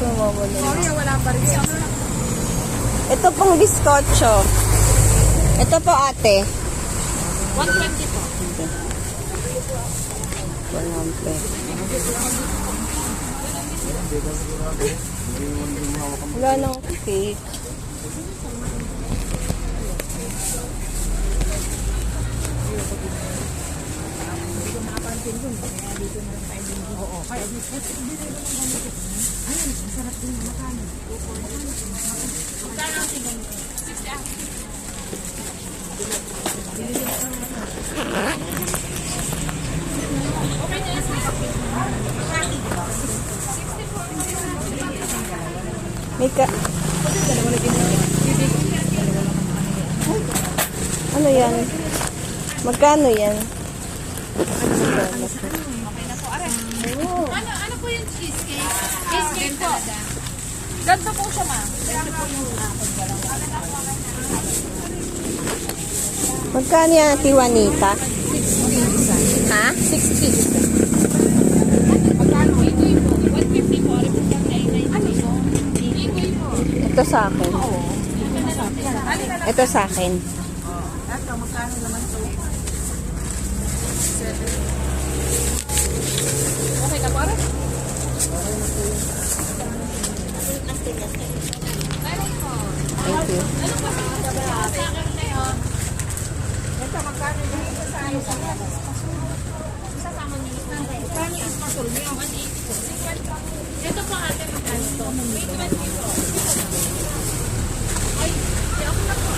mawawala. Sorry, wala pa rin. Ito pong biskotso. Ito po ate. 120 po. Wala nang cake. Oo, kaya dito. Ayun, masarap din yung makanan. Magkano ang tingin? 60. Okay na yan. Mika. Ano yan? Magkano yan? Ano po yung cheesecake? Cheesecake po. Ganto po siya, ma'am. Magkano yan, Ate Juanita? 60. Ha? 60. Magkano? Itoy po. 150 po. Ano po? Itoy po. Ito sa akin. Ito sa akin. Ito, magkano naman to? Okay ka po, Ara? Thank you. Ano pa sa akin na yun? Ito, magkano yung isa sa akin? Isasama niyo. Magkano yung spasol niyo? 180. Ito po ate, magkano ito? 20 po. Ay, di ako na po.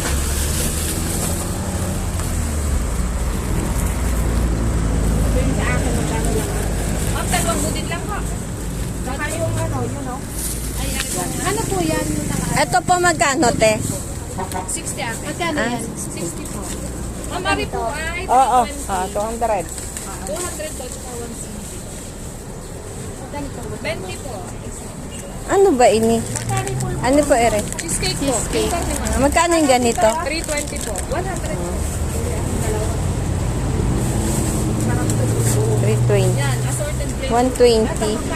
Ito yung sa akin, magkano lang? Ang dalawang budin lang po. Saka yung ano, yun o. Ay, ano po yan? Ito po magkano, te? 60 ate. Magkano yan? 60 po. Mari po ay Oo. 200. 200. 200 po tsaka 160. 20 po. Ano ba ini? Ano po, ere? Cheesecake po. Cheesecake. Magkano yung ganito? 320 po. 100 po. 320. Yan, assorted plate. 120. 65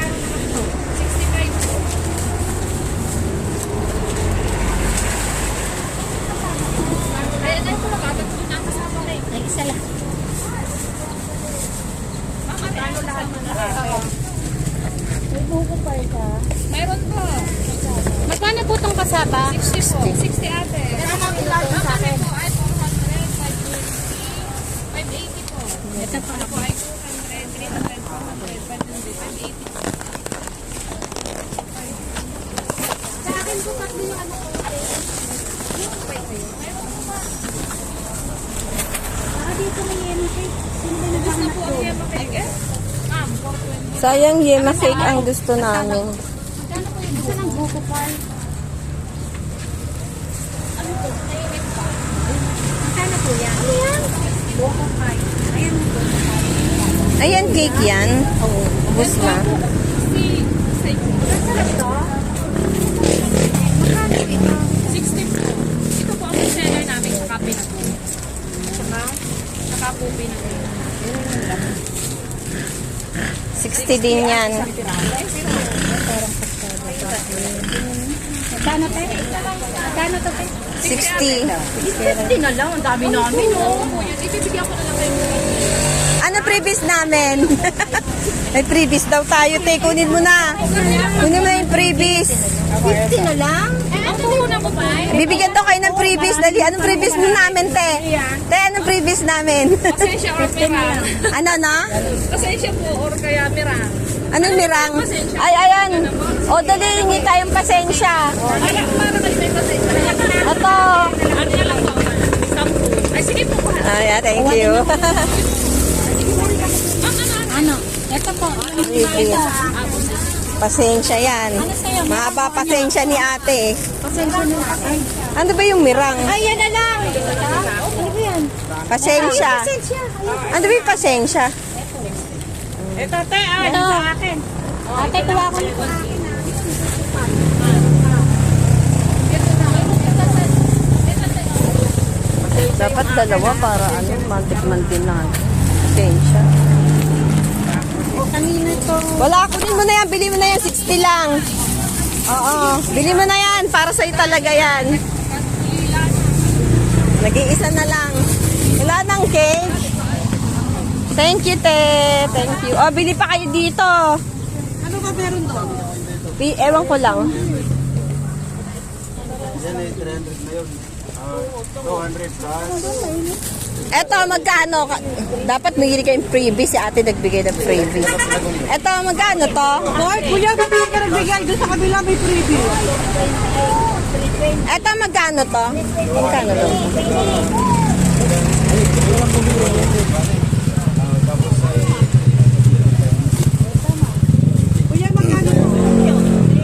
po. Ay, ano po nakatag po nakasama na eh. Ay, isa lang. Mama, ano lahat mo na? May buko pa ito. Mayroon po. Magkano po itong kasaba? 60 po. 60 ate. Pero ang ilalim sa akin. Po ay 400, 520, 580 po. Ito pa Ano po ay 200, 300, 400, 500, 580 po. Sa akin po tatlo yung ano ko. Baka dito may yellow cake. Sino ba Gusto naghahanap po ko? ang yema cake eh? Ma'am, 420. Sayang yema cake ang gusto namin. Magkano po yung gusto ng buko par? Ano po? Naiinip pa. Magkano po yan? Ano yan? Buko par. Ayan yung buko par. Ayan, cake yan. Oo. Ubus na. Masarap to? Magkano ito? 60 po. Ito po ang seller namin sa kape na po. Sa kape na po. 60 din yan. Magkano te? Magkano to te? 60. 50 na lang. Ang dami namin. Oo po yun. Ibibigyan ko na lang kayo. Ano previous namin? May previous daw tayo, te. Kunin mo na. Kunin mo na yung previous. 50 na lang? Ang puhunan ko ba? Bibigyan to kayo ng previous. Dali, anong previous mo namin, te? Te, anong previous namin? Pasensya or mirang. Ano, no? Pasensya po or kaya mirang. Anong mirang? Ay, ayan. O, dali, hingi tayong pasensya. Para kayo may pasensya. Ito. Ano na lang po? Ay, sige po. Ay, thank you. Ano? Ito po. Previous. Pasensya yan. Mahaba pasensya ni ate. Pasensya na. Ay, Ano ba yung mirang? yan na lang. Ano ba yan? Pasensya. Pasensya. Ano ba yung pasensya? Ito, te. Ay, Ito. sa akin. Ate, kuha ko nito. Dapat dalawa para ano, mantik-mantin lang. Pasensya. O, kanina ito. Wala, kunin mo na yan. Bili mo na yan. 60 lang. O, Bili mo na yan. Para sa'yo talaga yan. Nag-iisa na lang. Wala nang cake. Thank you, te. Thank you. Oh, bili pa kayo dito. Ano ba meron doon? Ewan ko lang. Yan eh, 300 na yun. 200 plus. Eto, magkano? Dapat bigyan kayong freebie. Si ate nagbigay ng freebie. Eto, magkano to? Hoy, kuya, bibigyan ka nagbigay. Doon sa kabila may freebie. Eto, magkano to? Magkano to?